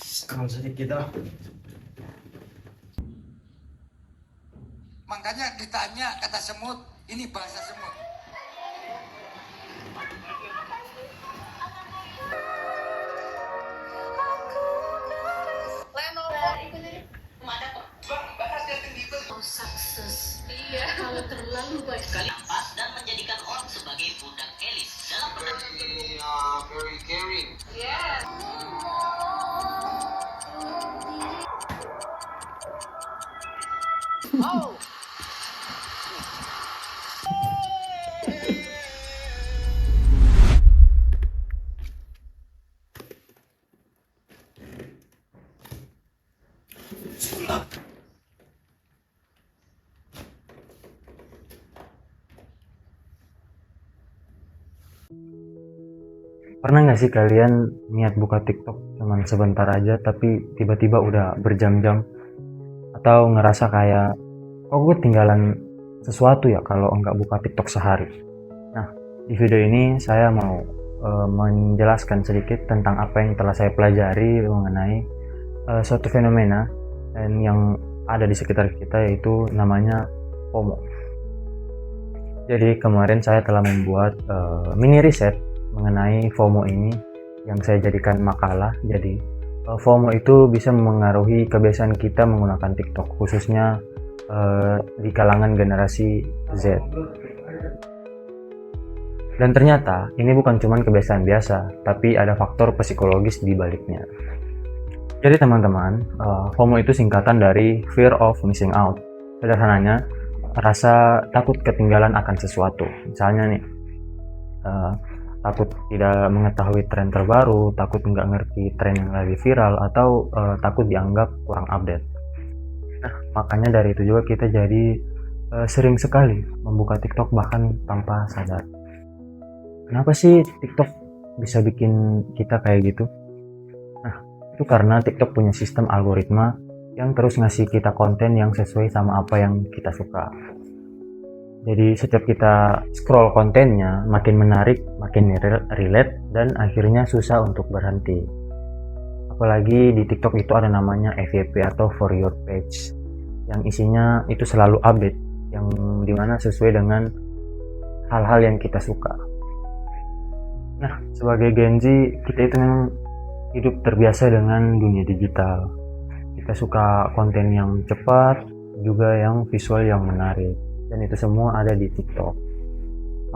Scroll sedikit ah. Makanya ditanya kata semut, ini bahasa semut. Sukses. Iya, kalau terlalu baik sekali dan menjadikan orang sebagai budak elis dalam Very caring. Yeah. Oh. Pernah nggak sih kalian niat buka TikTok cuman sebentar aja tapi tiba-tiba udah berjam-jam, atau ngerasa kayak kok gue tinggalan sesuatu ya kalau nggak buka TikTok sehari. Nah, di video ini saya mau menjelaskan sedikit tentang apa yang telah saya pelajari mengenai suatu fenomena dan yang ada di sekitar kita, yaitu namanya FOMO. Jadi kemarin saya telah membuat mini riset mengenai FOMO ini yang saya jadikan makalah. Jadi FOMO itu bisa mengaruhi kebiasaan kita menggunakan TikTok, khususnya di kalangan generasi Z. Dan ternyata ini bukan cuma kebiasaan biasa, tapi ada faktor psikologis di baliknya. Jadi teman-teman, FOMO itu singkatan dari Fear of Missing Out. Sederhananya, rasa takut ketinggalan akan sesuatu. Misalnya nih, takut tidak mengetahui tren terbaru, takut nggak ngerti tren yang lagi viral, atau takut dianggap kurang update. Nah, makanya dari itu juga kita jadi sering sekali membuka TikTok bahkan tanpa sadar. Kenapa sih TikTok bisa bikin kita kayak gitu? Nah, itu karena TikTok punya sistem algoritma yang terus ngasih kita konten yang sesuai sama apa yang kita suka. Jadi setiap kita scroll kontennya makin menarik, makin relate, dan akhirnya susah untuk berhenti. Apalagi di TikTok itu ada namanya FYP atau For Your Page, yang isinya itu selalu update, yang dimana sesuai dengan hal-hal yang kita suka. Nah, sebagai Gen Z, kita itu memang hidup terbiasa dengan dunia digital. Kita suka konten yang cepat, juga yang visual yang menarik. Dan itu semua ada di TikTok.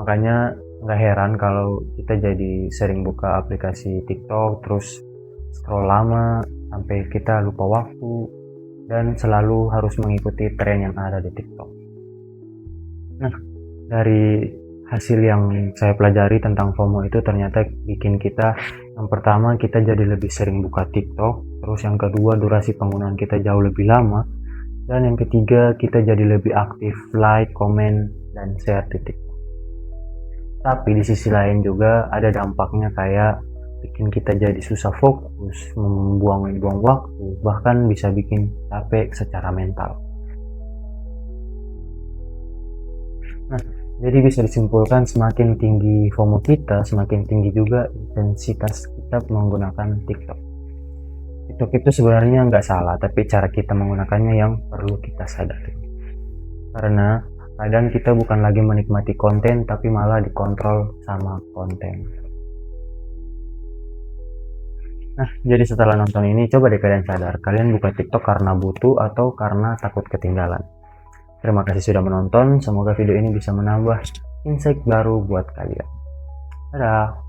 Makanya nggak heran kalau kita jadi sering buka aplikasi TikTok, terus scroll lama sampai kita lupa waktu dan selalu harus mengikuti tren yang ada di TikTok. Nah, dari hasil yang saya pelajari tentang FOMO itu ternyata bikin kita, yang pertama kita jadi lebih sering buka TikTok, terus yang kedua durasi penggunaan kita jauh lebih lama, dan yang ketiga kita jadi lebih aktif like, komen, dan share di TikTok. Tapi di sisi lain juga ada dampaknya, kayak bikin kita jadi susah fokus, membuang-buang waktu, bahkan bisa bikin capek secara mental. Nah, jadi bisa disimpulkan semakin tinggi FOMO kita, semakin tinggi juga intensitas kita menggunakan TikTok. TikTok itu sebenarnya nggak salah, tapi cara kita menggunakannya yang perlu kita sadari. Karena kadang kita bukan lagi menikmati konten, tapi malah dikontrol sama konten. Nah, jadi setelah nonton ini, coba deh kalian sadar, kalian buka TikTok karena butuh atau karena takut ketinggalan. Terima kasih sudah menonton, semoga video ini bisa menambah insight baru buat kalian. Dadah!